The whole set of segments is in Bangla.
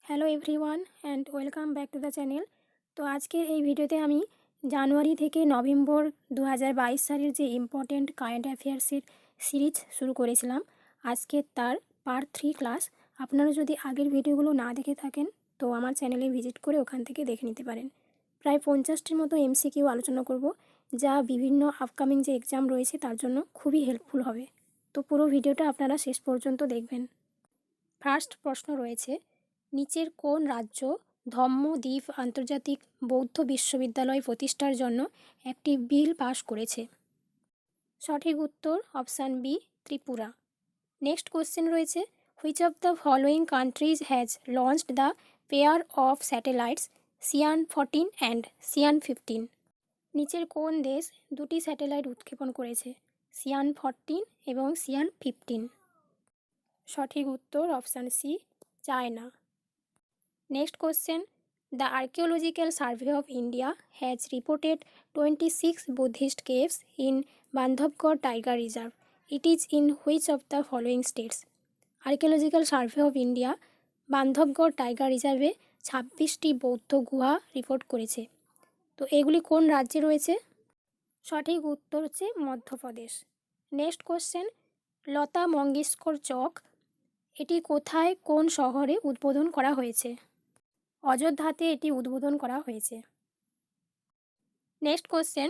Hello everyone and welcome back to the channel. তো আজকের এই ভিডিওতে আমি জানুয়ারি থেকে নভেম্বর 2022 সালের যে ইম্পর্ট্যান্ট কারেন্ট অ্যাফেয়ার্সের সিরিজ শুরু করেছিলাম, আজকে তার পার্ট 3 ক্লাস। আপনারা যদি আগের ভিডিওগুলো না দেখে থাকেন তো আমার চ্যানেলে ভিজিট করে ওখান থেকে দেখে নিতে পারেন। প্রায় 50টির মতো এমসিকিউ আলোচনা করব, যা বিভিন্ন আপকামিং যে এক্সাম রয়েছে তার জন্য খুবই হেল্পফুল হবে। তো পুরো ভিডিওটা আপনারা শেষ পর্যন্ত দেখবেন। ফার্স্ট প্রশ্ন রয়েছে, নিচের কোন রাজ্য ধম্মদ্বীপ আন্তর্জাতিক বৌদ্ধ বিশ্ববিদ্যালয় প্রতিষ্ঠার জন্য একটি বিল পাশ করেছে? সঠিক উত্তর option B, Tripura. Next question রয়েছে, which of the following countries has launched the pair of satellites Shiyan and Shiyan? নিচের কোন দেশ দুটি স্যাটেলাইট উৎক্ষেপণ করেছে, সিয়ান-14 এবং সিয়ান-15? সঠিক উত্তর option C, China. Next question, the Archaeological Survey of India has reported 26 Buddhist caves in Bandhavgarh Tiger Reserve. It is in which of the following states? Archaeological Survey of India Bandhavgarh tiger রিজার্ভে 26টি বৌদ্ধ গুহা রিপোর্ট করেছে। তো এগুলি কোন রাজ্যে রয়েছে? সঠিক উত্তর হচ্ছে মধ্যপ্রদেশ। নেক্সট কোশ্চেন, লতা মঙ্গেশকর চক এটি কোথায় কোন শহরে উদ্বোধন করা হয়েছে? অযোধ্যাতে এটি উদ্বোধন করা হয়েছে। Next question,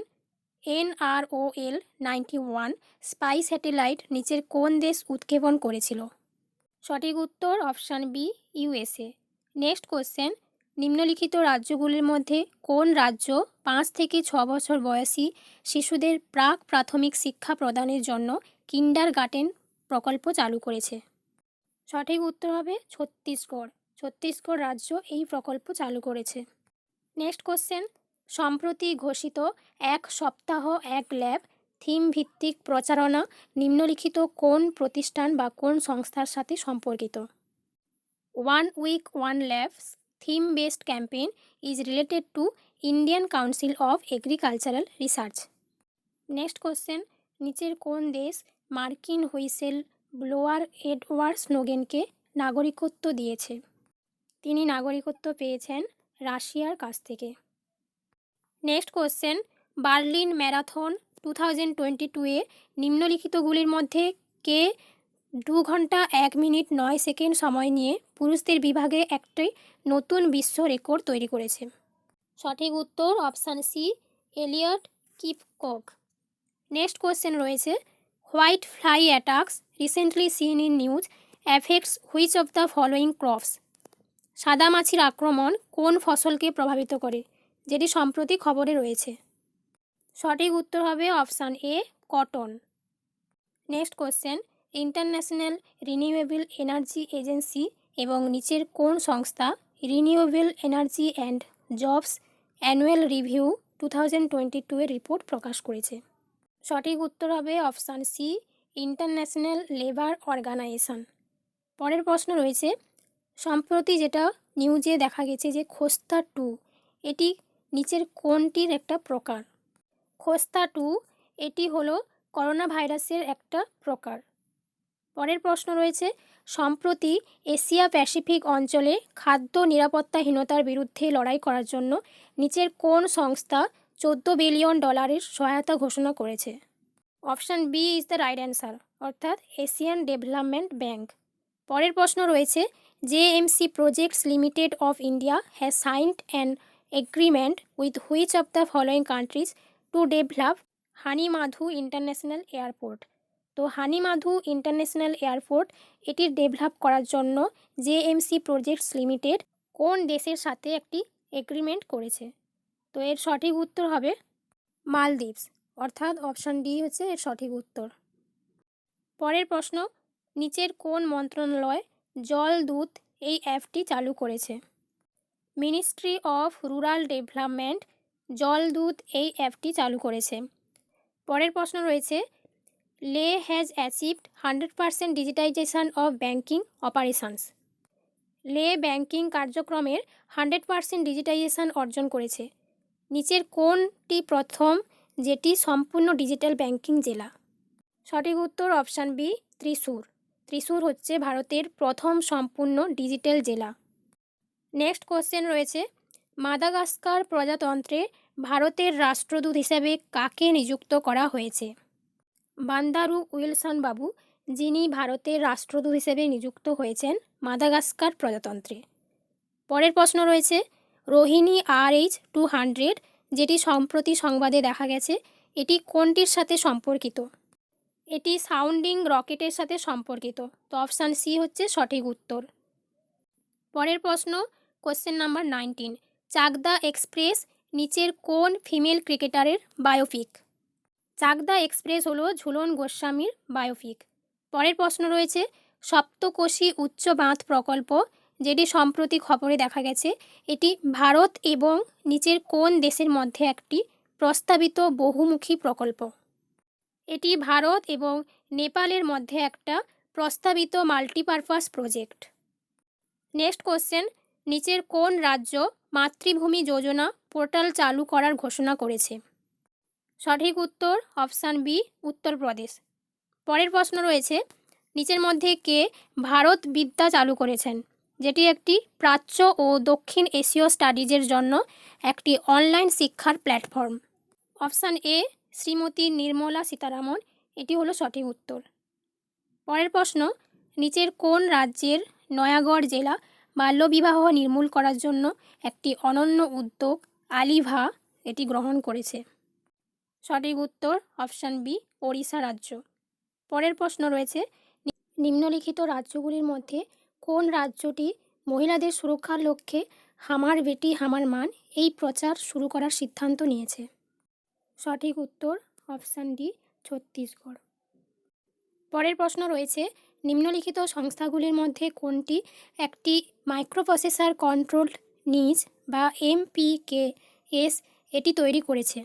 NROL-91 spy satellite নিচের কোন দেশ উৎক্ষেপণ করেছিল? সঠিক উত্তর option B, USA। Next question, নিম্নলিখিত রাজ্যগুলির মধ্যে কোন রাজ্য 5 থেকে 6 বছর বয়সী শিশুদের প্রাক প্রাথমিক শিক্ষা প্রদানের জন্য কিন্ডারগার্টেন প্রকল্প চালু করেছে? সঠিক উত্তর হবে ছত্তিশগড়। ছত্তিশগড় রাজ্য এই প্রকল্প চালু করেছে। নেক্সট কোশ্চেন, সম্প্রতি ঘোষিত এক সপ্তাহ এক ল্যাব থিম ভিত্তিক প্রচারণা নিম্নলিখিত কোন প্রতিষ্ঠান বা কোন সংস্থার সাথে সম্পর্কিত? 1 week 1 labs theme based campaign is related to Indian Council of Agricultural Research. Next question, নিচের কোন দেশ মার্কিন হুইসেল ব্লোয়ার এডওয়ার্ড স্নোডেনকে নাগরিকত্ব দিয়েছে? তিনি নাগরিকত্ব পেয়েছেন রাশিয়ার কাছ থেকে। নেক্সট কোশ্চেন, বার্লিন ম্যারাথন 2022-এ নিম্নলিখিতগুলির মধ্যে কে 2 ঘন্টা 1 মিনিট 9 সেকেন্ড সময় নিয়ে পুরুষদের বিভাগে একটি নতুন বিশ্ব রেকর্ড তৈরি করেছে? সঠিক উত্তর option C, Eliud Kipchoge. Next question রয়েছে, white fly attacks recently seen in news affects which of the following crops? সাদা মাছির আক্রমণ কোন ফসলকে প্রভাবিত করে, যেটি সম্প্রতি খবরে রয়েছে? সঠিক উত্তর হবে option A, cotton. Next question, international renewable energy agency এবং নিচের কোন সংস্থা renewable energy and jobs annual review 2022-এর রিপোর্ট প্রকাশ করেছে? সঠিক উত্তর হবে option C, international labour organisation. পরের প্রশ্ন রয়েছে, সম্প্রতি যেটা নিউজে দেখা গেছে যে খোস্তা 2 এটি নিচের কোনটির একটা প্রকার? খোস্তা 2 এটি হলো করোনা ভাইরাসের একটা প্রকার। পরের প্রশ্ন রয়েছে, সম্প্রতি এশিয়া প্যাসিফিক অঞ্চলে খাদ্য নিরাপত্তাহীনতার বিরুদ্ধে লড়াই করার জন্য নিচের কোন সংস্থা $14 বিলিয়ন সহায়তা ঘোষণা করেছে? Option B is the right answer, অর্থাৎ এশিয়ান ডেভেলপমেন্ট ব্যাংক। পরের প্রশ্ন রয়েছে, JMC projects limited of India has signed an agreement with which of the following countries to develop Hanimaadhoo international airport? তো হানিমাধু ইন্টারন্যাশনাল এয়ারপোর্ট এটির ডেভেলপ করার জন্য JMC প্রজেক্টস লিমিটেড কোন দেশের সাথে একটি এগ্রিমেন্ট করেছে? তো এর সঠিক উত্তর হবে মালদ্বীপস, অর্থাৎ অপশান ডি হচ্ছে এর সঠিক উত্তর। পরের প্রশ্ন, নিচের কোন মন্ত্রণালয় জল দূত এই অ্যাপটি চালু করেছে? মিনিস্ট্রি অফ রুরাল ডেভেলপমেন্ট জল দূত এই অ্যাপটি চালু করেছে। পরের প্রশ্ন রয়েছে, লে has achieved 100% digitisation of banking operations. লে ব্যাঙ্কিং কার্যক্রমের 100% ডিজিটাইজেশন অর্জন করেছে। নিচের কোনটি প্রথম যেটি সম্পূর্ণ ডিজিটাল ব্যাঙ্কিং জেলা? সঠিক উত্তর অপশান বি, ত্রিশূর। ত্রিশূর হচ্ছে ভারতের প্রথম সম্পূর্ণ ডিজিটাল জেলা। নেক্সট কোশ্চেন রয়েছে, মাদাগাস্কার প্রজাতন্ত্রে ভারতের রাষ্ট্রদূত হিসেবে কাকে নিযুক্ত করা হয়েছে? বান্দারু উইলসন বাবু, যিনি ভারতের রাষ্ট্রদূত হিসেবে নিযুক্ত হয়েছেন মাদাগাস্কার প্রজাতন্ত্রে। পরের প্রশ্ন রয়েছে, রোহিণী RH-200, যেটি সম্প্রতি সংবাদে দেখা গেছে, এটি কোনটির সাথে সম্পর্কিত? এটি সাউন্ডিং রকেটের সাথে সম্পর্কিত। তো অপশান সি হচ্ছে সঠিক উত্তর। পরের প্রশ্ন, কোশ্চেন নাম্বার 19, চাকদা এক্সপ্রেস নিচের কোন ফিমেল ক্রিকেটারের বায়োপিক? চাকদা এক্সপ্রেস হলো ঝুলন গোস্বামীর বায়োপিক। পরের প্রশ্ন রয়েছে, সপ্তকোশী উচ্চ বাঁধ প্রকল্প, যেটি সম্প্রতি খবরে দেখা গেছে, এটি ভারত এবং নিচের কোন দেশের মধ্যে একটি প্রস্তাবিত বহুমুখী প্রকল্প? এটি ভারত এবং নেপালের মধ্যে একটা প্রস্তাবিত মাল্টিপারপাস প্রজেক্ট। নেক্সট কোশ্চেন, নিচের কোন রাজ্য মাতৃভূমি যোজনা পোর্টাল চালু করার ঘোষণা করেছে? সঠিক উত্তর অপশান বি, উত্তরপ্রদেশ। পরের প্রশ্ন রয়েছে, নিচের মধ্যে কে ভারত বিদ্যা চালু করেছেন, যেটি একটি প্রাচ্য ও দক্ষিণ এশীয় স্টাডিজের জন্য একটি অনলাইন শিক্ষার platform? Option A, Shrimati Nirmala Sitharaman, এটি হলো সঠিক উত্তর। পরের প্রশ্ন, নিচের কোন রাজ্যের নয়াগড় জেলা বাল্যবিবাহ নির্মূল করার জন্য একটি অনন্য উদ্যোগ আলিভা এটি গ্রহণ করেছে? সঠিক উত্তর অপশান বি, ওড়িশা রাজ্য। পরের প্রশ্ন রয়েছে, নিম্নলিখিত রাজ্যগুলির মধ্যে কোন রাজ্যটি মহিলাদের সুরক্ষার লক্ষ্যে হামার বেটি হামার মান এই প্রচার শুরু করার সিদ্ধান্ত নিয়েছে? সঠিক উত্তর অপশান ডি, ছত্তিশগড়। পরের প্রশ্ন রয়েছে, নিম্নলিখিত সংস্থাগুলির মধ্যে কোনটি একটি মাইক্রোপ্রসেসর কন্ট্রোলড নিজ বা MPKS এটি তৈরি করেছে?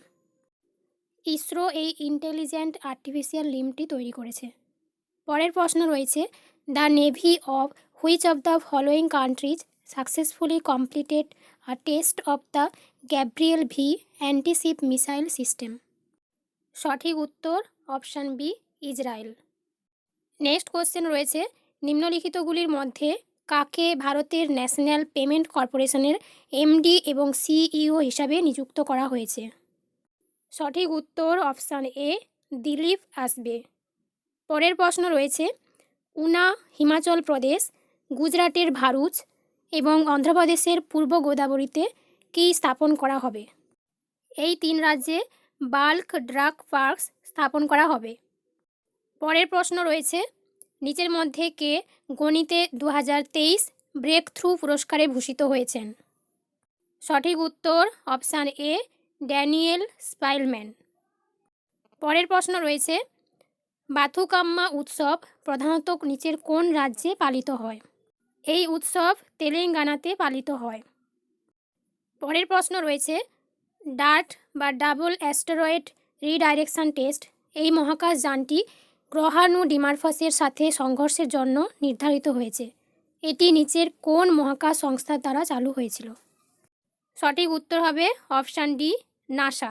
ইসরো এই ইন্টেলিজেন্ট আর্টিফিশিয়াল লিম্বটি তৈরি করেছে। পরের প্রশ্ন রয়েছে, the navy of which of the following countries successfully completed a test of the Gabriel V antiship missile system? সঠিক উত্তর option B, Israel. Next question রয়েছে, নিম্নলিখিতগুলির মধ্যে কাকে ভারতের ন্যাশনাল পেমেন্ট কর্পোরেশনের MD এবং CEO হিসাবে নিযুক্ত করা হয়েছে? সঠিক উত্তর অপশান এ, দিলীপ আসবে। পরের প্রশ্ন রয়েছে, উনা হিমাচল প্রদেশ, গুজরাটের ভারুচ এবং অন্ধ্রপ্রদেশের পূর্ব গোদাবরীতে কী স্থাপন করা হবে? এই তিন রাজ্যে বাল্ক ড্রাগ পার্কস স্থাপন করা হবে। পরের প্রশ্ন রয়েছে, নিচের মধ্যে কে গণিতে 2023 ব্রেক থ্রু পুরস্কারে ভূষিত হয়েছেন? সঠিক উত্তর অপশান এ, ড্যানিয়েল স্পাইলম্যান। পরের প্রশ্ন রয়েছে, বাথুকাম্মা উৎসব প্রধানত নিচের কোন রাজ্যে পালিত হয়? এই উৎসব তেলেঙ্গানাতে পালিত হয়। পরের প্রশ্ন রয়েছে, ডার্ট বা ডাবল অ্যাস্টেরয়েড রিডাইরেকশন টেস্ট এই মহাকাশ যানটি গ্রহাণু ডিমারফসের সাথে সংঘর্ষের জন্য নির্ধারিত হয়েছে, এটি নিচের কোন মহাকাশ সংস্থার দ্বারা চালু হয়েছিল? সঠিক উত্তর হবে অপশান ডি, নাসা।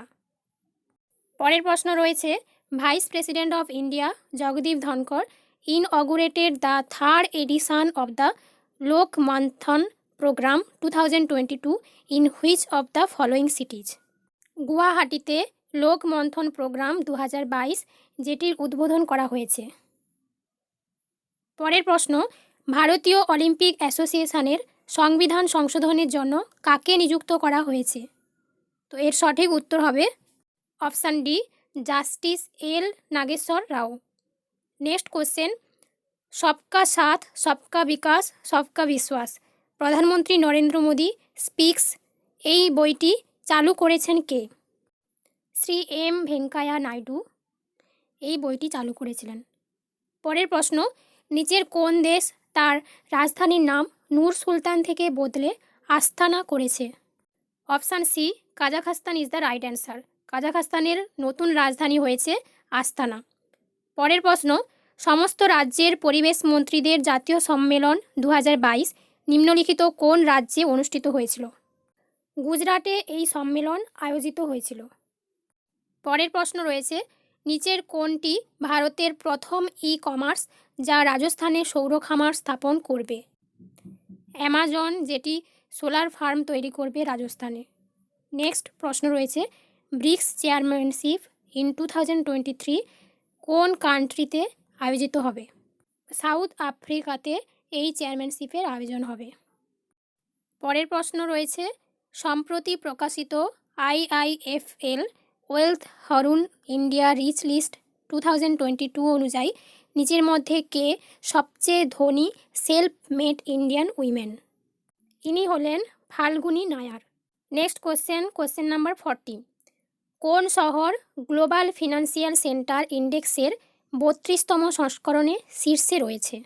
পরের প্রশ্ন রয়েছে, vice president of India Jagdeep Dhankhar inaugurated the third edition of the Lok Manthan programme 2022 in which of the following cities? গুয়াহাটিতে লোক মন্থন প্রোগ্রাম 2022 যেটির উদ্বোধন করা হয়েছে। পরের প্রশ্ন, ভারতীয় অলিম্পিক অ্যাসোসিয়েশনের সংবিধান সংশোধনের জন্য কাকে নিযুক্ত করা হয়েছে? তো এর সঠিক উত্তর হবে অপশান ডি, জাস্টিস এল নাগেশ্বর রাও। নেক্সট কোশ্চেন, সবকা সাথ সবকা বিকাশ সবকা বিশ্বাস প্রধানমন্ত্রী নরেন্দ্র মোদী স্পিক্স এই বইটি চালু করেছেন কে? শ্রী এম ভেঙ্কাইয়া নাইডু এই বইটি চালু করেছিলেন। পরের প্রশ্ন, নিচের কোন দেশ তার রাজধানীর নাম নূর সুলতান থেকে বদলে আস্তানা করেছে? Option C, Kazakhstan is the right answer. কাজাখস্তানের নতুন রাজধানী হয়েছে আস্তানা। পরের প্রশ্ন, সমস্ত রাজ্যের পরিবেশ মন্ত্রীদের জাতীয় সম্মেলন 2022 নিম্নলিখিত কোন রাজ্যে অনুষ্ঠিত হয়েছিল? গুজরাটে এই সম্মেলন আয়োজিত হয়েছিল। পরের প্রশ্ন রয়েছে, নিচের কোনটি ভারতের প্রথম কমার্স যা রাজস্থানে সৌর খামার স্থাপন করবে? অ্যামাজন, যেটি সোলার ফার্ম তৈরি করবে রাজস্থানে। নেক্সট প্রশ্ন রয়েছে, ব্রিক্স চেয়ারম্যানশিপ ইন 2023 কোন কান্ট্রিতে আয়োজিত হবে? সাউথ আফ্রিকাতে এই চেয়ারম্যানশিপের আয়োজন হবে। পরের প্রশ্ন রয়েছে, সম্প্রতি প্রকাশিত IIFL wealth Hurun India rich list 2022 অনুযায়ী নিচের মধ্যে কে সবচেয়ে ধনী সেলফ মেড ইন্ডিয়ান উইমেন? ইনি হলেন Falguni Nair. Next question number 40, কোন শহর গ্লোবাল ফিনান্সিয়াল সেন্টার ইন্ডেক্সের 32তম সংস্করণে শীর্ষে রয়েছে?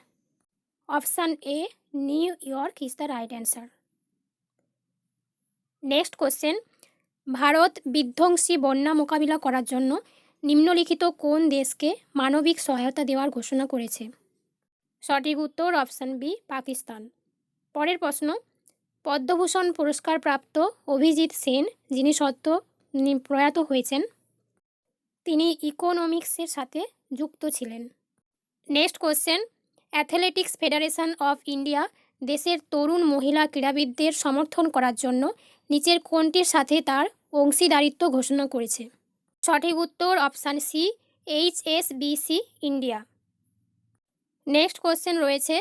Option A, new York is the right answer. Next question, Bharat বিধ্বংসী বন্যা মোকাবিলা করার জন্য নিম্নলিখিত কোন দেশকে মানবিক সহায়তা দেওয়ার ঘোষণা করেছে? সঠিক উত্তর অপশান বি, পাকিস্তান। পরের প্রশ্ন, পদ্মভূষণ পুরস্কার প্রাপ্ত অভিজিৎ সেন, যিনি সদ্য প্রয়াত হয়েছেন, তিনি ইকোনমিক্সের সাথে যুক্ত ছিলেন। Next question, athletics federation of India দেশের তরুণ মহিলা ক্রীড়াবিদদের সমর্থন করার জন্য নিচের কোনটির সাথে তার অংশীদারিত্ব ঘোষণা করেছে? সঠিক উত্তর option C, HSBC India. Next question রয়েছে,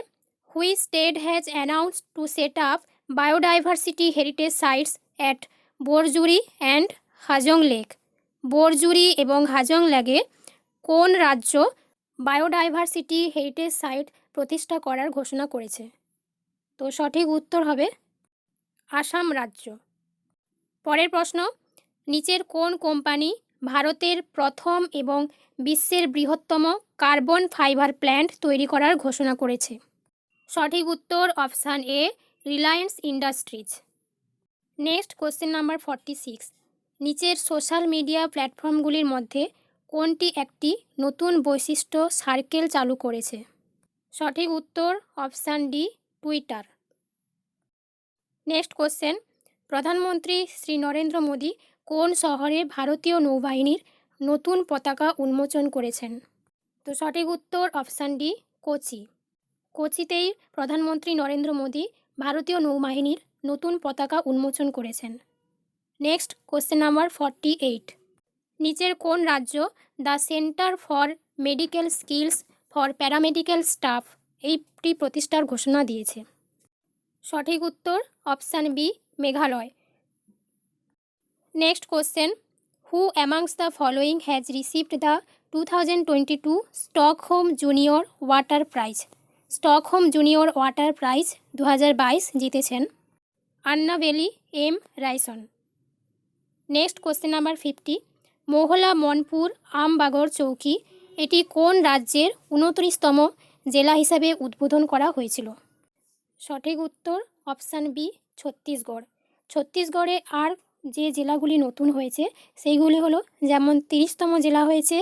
which state has announced to set up biodiversity heritage sites at Borjuri and Hajong lake? Borjuri এবং হাজং লেকে কোন রাজ্য বায়োডাইভার্সিটি হেরিটেজ সাইট প্রতিষ্ঠা করার ঘোষণা করেছে? তো সঠিক উত্তর হবে আসাম রাজ্য। পরের প্রশ্ন, নিচের কোন কোম্পানি ভারতের প্রথম এবং বিশ্বের বৃহত্তম কার্বন ফাইবার প্ল্যান্ট তৈরি করার ঘোষণা করেছে? সঠিক উত্তর option A, Reliance industries. Next question number 46, নিচের সোশ্যাল মিডিয়া প্ল্যাটফর্মগুলির মধ্যে কোনটি একটি নতুন বৈশিষ্ট্য সার্কেল চালু করেছে? সঠিক উত্তর option D, Twitter. Next question, প্রধানমন্ত্রী শ্রী নরেন্দ্র মোদী কোন শহরে ভারতীয় নৌবাহিনীর নতুন পতাকা উন্মোচন করেছেন? তো সঠিক উত্তর অপশান ডি, কোচি। কোচিতেই প্রধানমন্ত্রী নরেন্দ্র মোদী ভারতীয় নৌবাহিনীর নতুন পতাকা উন্মোচন করেছেন। নেক্সট কোশ্চেন নাম্বার 48, নিচের কোন রাজ্য the centre for medical skills for paramedical staff এইটি প্রতিষ্ঠার ঘোষণা দিয়েছে? সঠিক উত্তর option B, Meghalaya. Next question, who amongst the following has received the 2022 Stockholm junior water prize? Stockholm junior water prize 2022 জিতেছেন Annabelle M Rison. Next question number 50, Mohla Manpur Ambagarh Chowki এটি কোন রাজ্যের 29তম জেলা হিসাবে উদ্বোধন করা হয়েছিল? সঠিক উত্তর অপশান বি, ছত্তিশগড়। ছত্তিশগড়ে আর যে জেলাগুলি নতুন হয়েছে সেইগুলি হলো, যেমন 30তম জেলা হয়েছে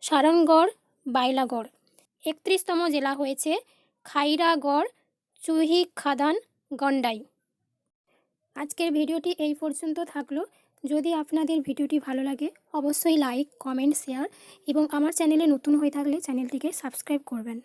সারঙ্গড় বাইলাগড়, 31তম জেলা হয়েছে খাইরাগড় চুহি খাদান গন্ডাই। আজকের ভিডিওটি এই পর্যন্ত থাকলো। যদি আপনাদের ভিডিওটি ভালো লাগে অবশ্যই লাইক, কমেন্ট, শেয়ার এবং আমার চ্যানেলে নতুন হয়ে থাকলে চ্যানেলটিকে সাবস্ক্রাইব করবেন।